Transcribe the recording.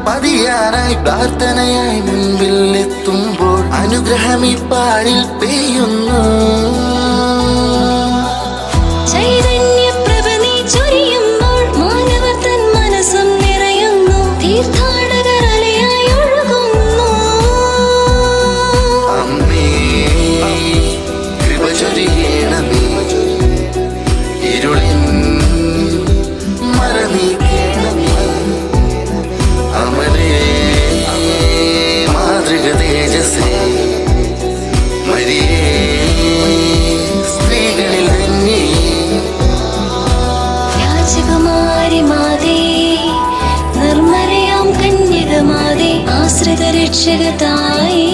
പതിയാനായി പ്രാർത്ഥനയായി മുൻപിൽ എത്തുമ്പോൾ അനുഗ്രഹം ഈ പാരിൽ പെയ്യുന്നു. നിർമ്മലയാം കന്യകമാതേ ആശ്രിത രക്ഷകതായി